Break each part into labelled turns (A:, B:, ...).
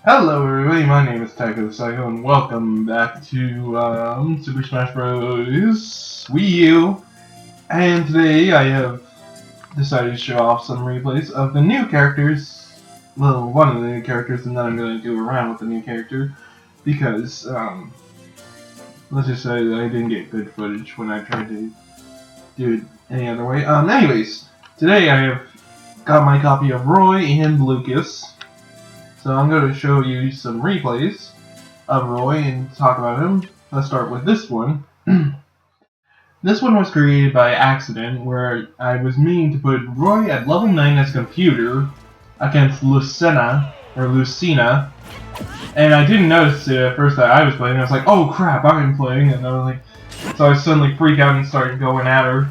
A: Hello everybody, my name is Taiko the Psycho and welcome back to Super Smash Bros. Wii U. And today I have decided to show off some replays of the new characters. Well, one of the new characters, and then I'm going to do around with the new character. Because, let's just say that I didn't get good footage when I tried to do it any other way. Anyways, today I have got my copy of Roy and Lucas. So I'm going to show you some replays of Roy and talk about him. Let's start with this one. This one was created by accident, where I was meaning to put Roy at level 9 as computer against Lucina, and I didn't notice it at first that I was playing. I was like, oh crap, I'm playing, and I was like, so I suddenly freaked out and started going at her.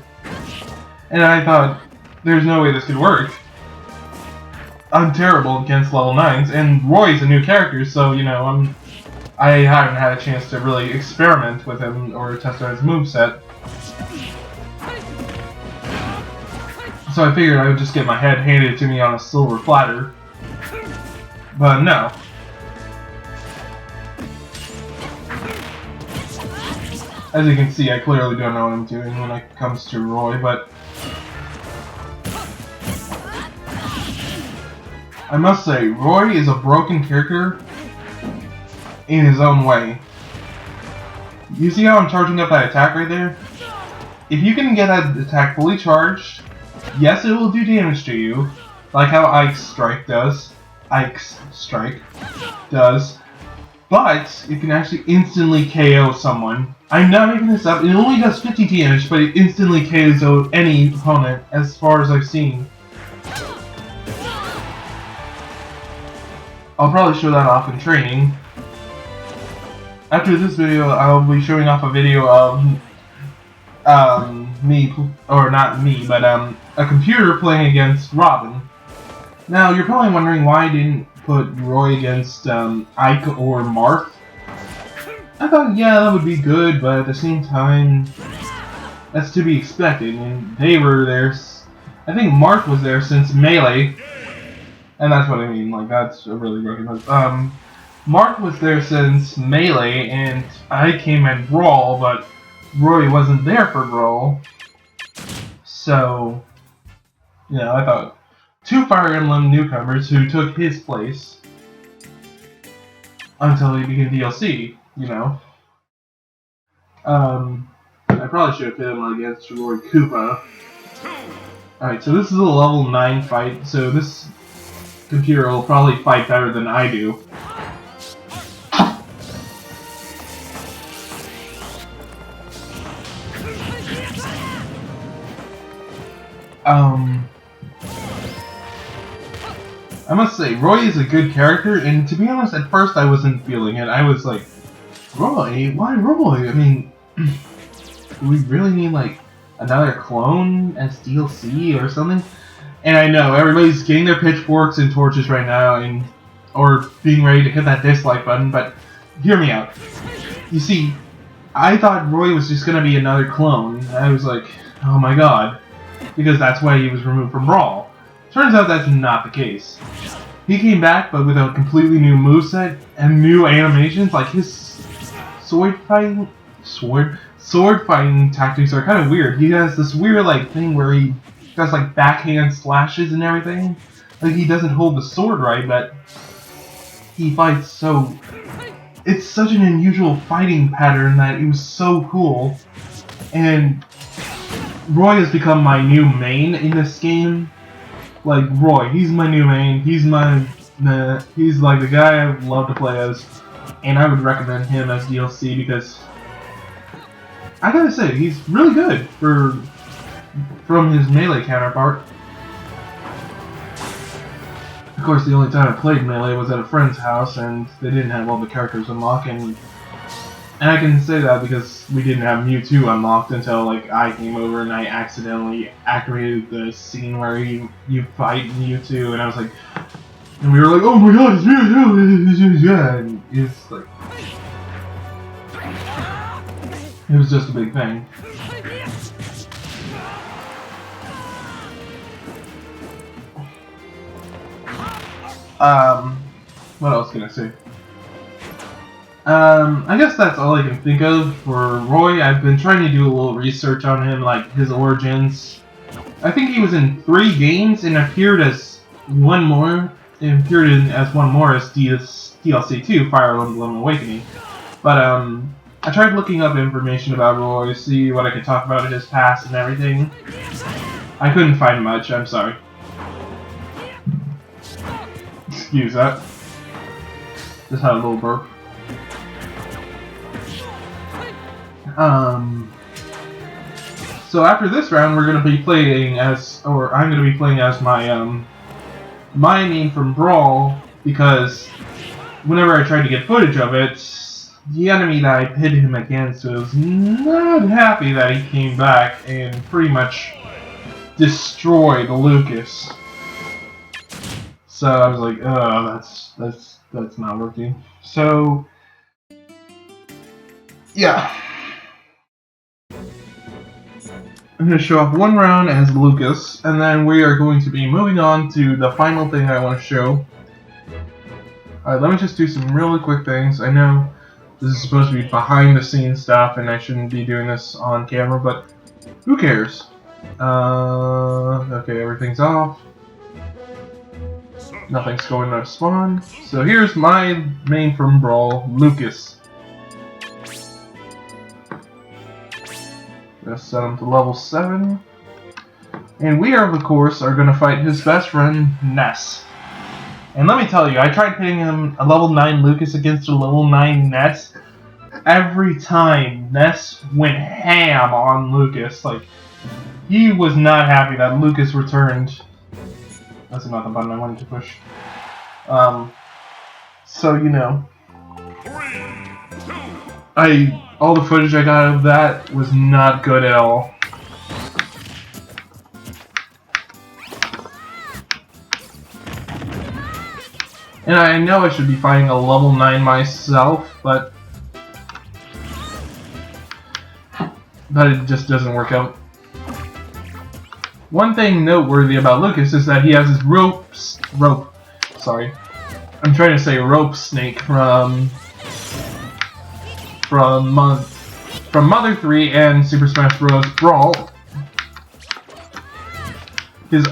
A: And I thought, there's no way this could work. I'm terrible against level 9s, and Roy's a new character, so, you know, I haven't had a chance to really experiment with him or test out his moveset. So I figured I would just get my head handed to me on a silver platter. But no. As you can see, I clearly don't know what I'm doing when it comes to Roy, but I must say, Roy is a broken character in his own way. You see how I'm charging up that attack right there? If you can get that attack fully charged, yes, it will do damage to you, like how Ike's Strike does, but it can actually instantly KO someone. I'm not making this up, it only does 50 damage, but it instantly KOs out any opponent, as far as I've seen. I'll probably show that off in training. After this video, I'll be showing off a video of me, or not me, but a computer playing against Robin. Now, you're probably wondering why I didn't put Roy against Ike or Marth. I thought, yeah, that would be good, but at the same time, that's to be expected, and they were there. I think Marth was there since Melee. And that's what I mean, like, that's a really broken one. Mark was there since Melee, and I came at Brawl, but Roy wasn't there for Brawl. So, you know, I thought, two Fire Emblem newcomers who took his place until he became DLC, you know. I probably should have put him against Roy Koopa. Alright, so this is a level 9 fight, so this computer will probably fight better than I do. I must say, Roy is a good character, and to be honest, at first I wasn't feeling it. I was like, Roy? Why Roy? I mean, do we really need, like, another clone as DLC or something? And I know, everybody's getting their pitchforks and torches right now, or being ready to hit that dislike button, but hear me out. You see, I thought Roy was just gonna be another clone. I was like, oh my god. Because that's why he was removed from Brawl. Turns out that's not the case. He came back, but with a completely new moveset and new animations. Like, his sword fighting tactics are kind of weird. He has this weird, like, thing where he does, like, backhand slashes and everything. Like, he doesn't hold the sword right, but he fights so... It's such an unusual fighting pattern that it was so cool. And Roy has become my new main in this game. Like, Roy, he's my new main. He's like the guy I would love to play as. And I would recommend him as DLC because I gotta say, he's really good from his Melee counterpart. Of course, the only time I played Melee was at a friend's house, and they didn't have all the characters unlocked, and I can say that because we didn't have Mewtwo unlocked until, like, I came over and I accidentally activated the scene where you fight Mewtwo, and I was like, and we were like, oh my god, it's Mewtwo! And it's like, it was just a big thing. what else can I say? I guess that's all I can think of for Roy. I've been trying to do a little research on him, like his origins. I think he was in 3 games and appeared as one more. As DLC 2, Fire Emblem Awakening. But I tried looking up information about Roy, see what I could talk about his past and everything. I couldn't find much. I'm sorry. Excuse that. Just had a little burp. So after this round, we're gonna be playing as, or I'm gonna be playing as my my main from Brawl, because whenever I tried to get footage of it, the enemy that I hit him against was not happy that he came back and pretty much destroyed Lucas. So I was like, oh, that's not working. So yeah. I'm going to show off one round as Lucas, and then we are going to be moving on to the final thing I want to show. Alright, let me just do some really quick things. I know this is supposed to be behind the scenes stuff, and I shouldn't be doing this on camera, but who cares? Okay, everything's off. Nothing's going to spawn. So here's my main from Brawl, Lucas. Let's set him to level 7. And we are, of course, going to fight his best friend, Ness. And let me tell you, I tried pitting him a level 9 Lucas against a level 9 Ness. Every time, Ness went ham on Lucas. Like, he was not happy that Lucas returned. That's not the button I wanted to push. So, you know. All the footage I got of that was not good at all. And I know I should be fighting a level 9 myself, but it just doesn't work out. One thing noteworthy about Lucas is that he has his rope snake from Mother 3 and Super Smash Bros. Brawl. His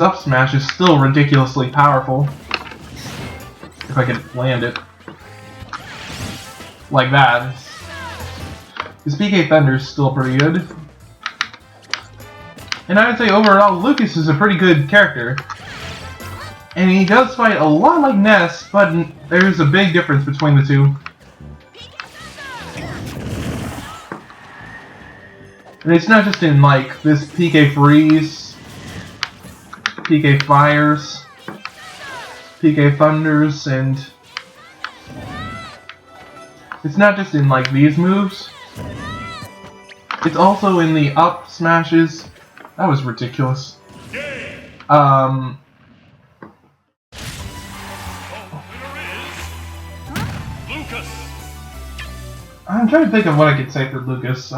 A: up smash is still ridiculously powerful. If I could land it like that. His PK Thunder is still pretty good. And I would say overall, Lucas is a pretty good character. And he does fight a lot like Ness, but there's a big difference between the two. And it's not just in, like, this PK Freeze, PK Fires, PK Thunders, and it's not just in, like, these moves. It's also in the up smashes. That was ridiculous. I'm trying to think of what I could say for Lucas.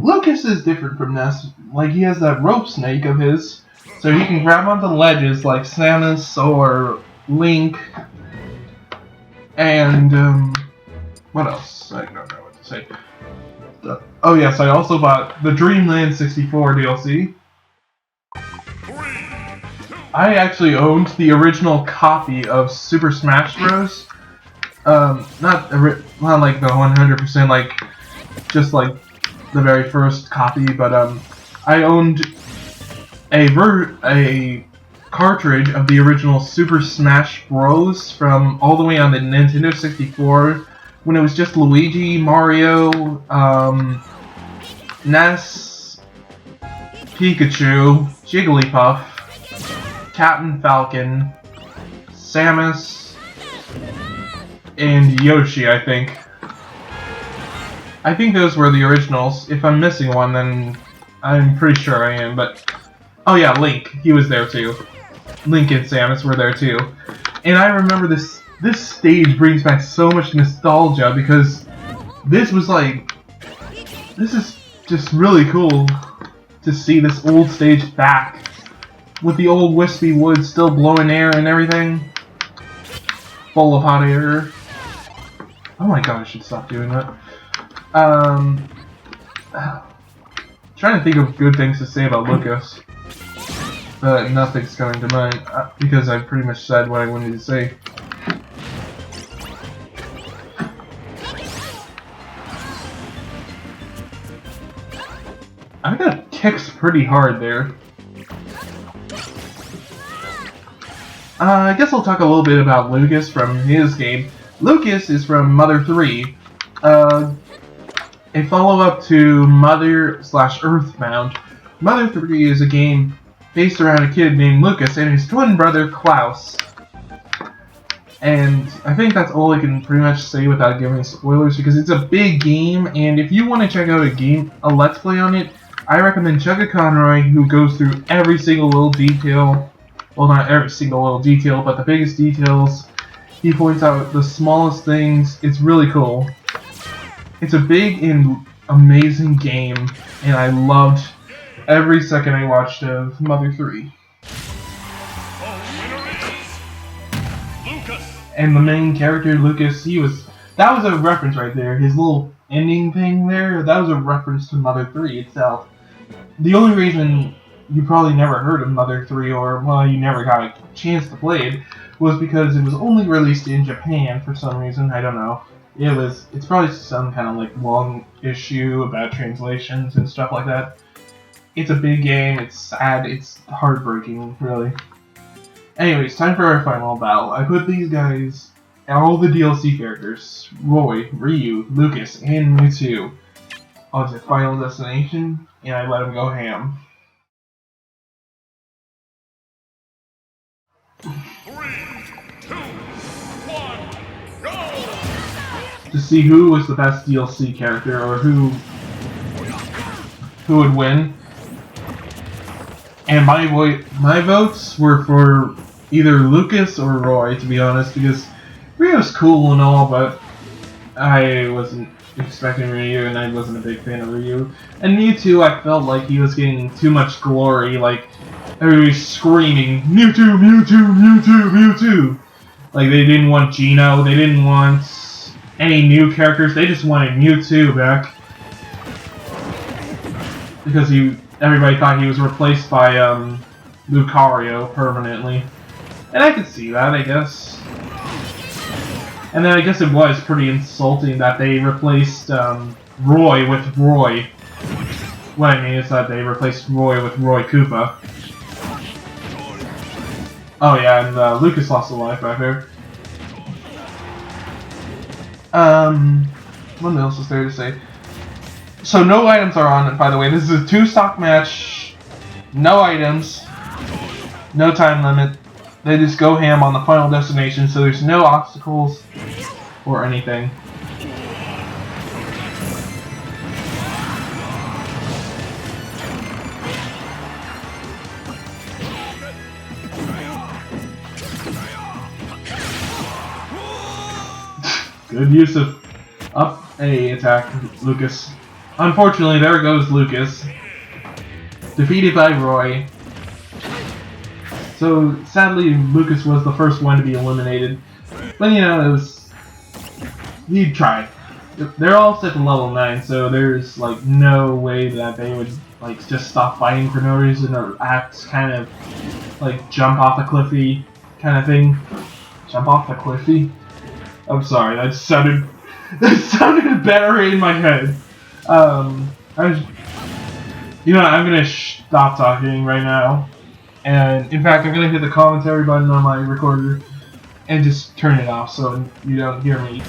A: Lucas is different from Ness. Like, he has that rope snake of his, so he can grab onto ledges like Samus or Link. And, what else? I don't know what to say. Oh yes, I also bought the Dreamland 64 DLC. I actually owned the original copy of Super Smash Bros. Not like the 100%, like, just like the very first copy, but I owned a cartridge of the original Super Smash Bros. From all the way on the Nintendo 64 when it was just Luigi, Mario, Ness, Pikachu, Jigglypuff, Captain Falcon, Samus, and Yoshi, I think. I think those were the originals. If I'm missing one, then I'm pretty sure I am, but... Oh yeah, Link. He was there too. Link and Samus were there too. And I remember this stage brings back so much nostalgia, because this was like... This is just really cool to see this old stage back. With the old wispy wood still blowing air and everything. full of hot air. Oh my god, I should stop doing that. Trying to think of good things to say about Lucas, but nothing's coming to mind because I pretty much said what I wanted to say. I got kicked pretty hard there. I guess I'll talk a little bit about Lucas from his game. Lucas is from Mother 3, a follow-up to Mother/Earthbound. Mother 3 is a game based around a kid named Lucas and his twin brother Klaus. And I think that's all I can pretty much say without giving spoilers, because it's a big game, and if you want to check out a Let's Play on it, I recommend Chugga Conroy, who goes through every single little detail. Well, not every single little detail, but the biggest details. He points out the smallest things. It's really cool. It's a big and amazing game, and I loved every second I watched of Mother 3. And the main character, Lucas, that was a reference right there. His little ending thing there, that was a reference to Mother 3 itself. The only reason you probably never heard of Mother 3, or, well, you never got a chance to play it, was because it was only released in Japan for some reason. I don't know. It's probably some kind of like long issue about translations and stuff like that. It's a big game, it's sad, it's heartbreaking, really. Anyways, time for our final battle. I put these guys, all the DLC characters, Roy, WiiU, Lucas, and Mewtwo, onto Final Destination, and I let them go ham.
B: 3, 2, 1, go!
A: To see who was the best DLC character, or who would win. And my votes were for either Lucas or Roy, to be honest, because Ryu's cool and all, but I wasn't expecting Ryu, and I wasn't a big fan of Ryu. And Mewtwo, I felt like he was getting too much glory, like everybody's screaming, Mewtwo, Mewtwo, Mewtwo, Mewtwo! Like, they didn't want Geno, they didn't want any new characters, they just wanted Mewtwo back. Because everybody thought he was replaced by Lucario permanently. And I could see that, I guess. And then I guess it was pretty insulting that they replaced Roy with Roy. What I mean is that they replaced Roy with Roy Koopa. Oh yeah, and Lucas lost a life back there. What else is there to say? So no items are on it, by the way. This is a 2-stock match. No items. No time limit. They just go ham on the Final Destination, so there's no obstacles or anything. Good use of up A attack, Lucas. Unfortunately, there goes Lucas. Defeated by Roy. So, sadly, Lucas was the first one to be eliminated. But, you know, he tried. They're all set to level 9, so there's, like, no way that they would, like, just stop fighting for no reason or act kind of, like, jump off the cliffy kind of thing. Jump off the cliffy? I'm sorry, that sounded better in my head. I'm gonna stop talking right now. And, in fact, I'm gonna hit the commentary button on my recorder and just turn it off so you don't hear me.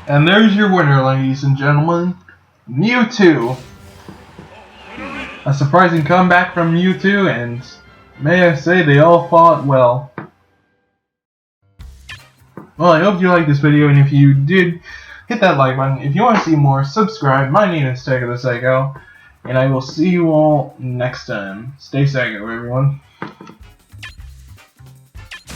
A: And there's your winner, ladies and gentlemen, Mewtwo. A surprising comeback from Mewtwo, and may I say they all fought well. Well, I hope you liked this video, and if you did, hit that like button. If you want to see more, subscribe. My name is Tego the Psycho, and I will see you all next time. Stay psycho, everyone.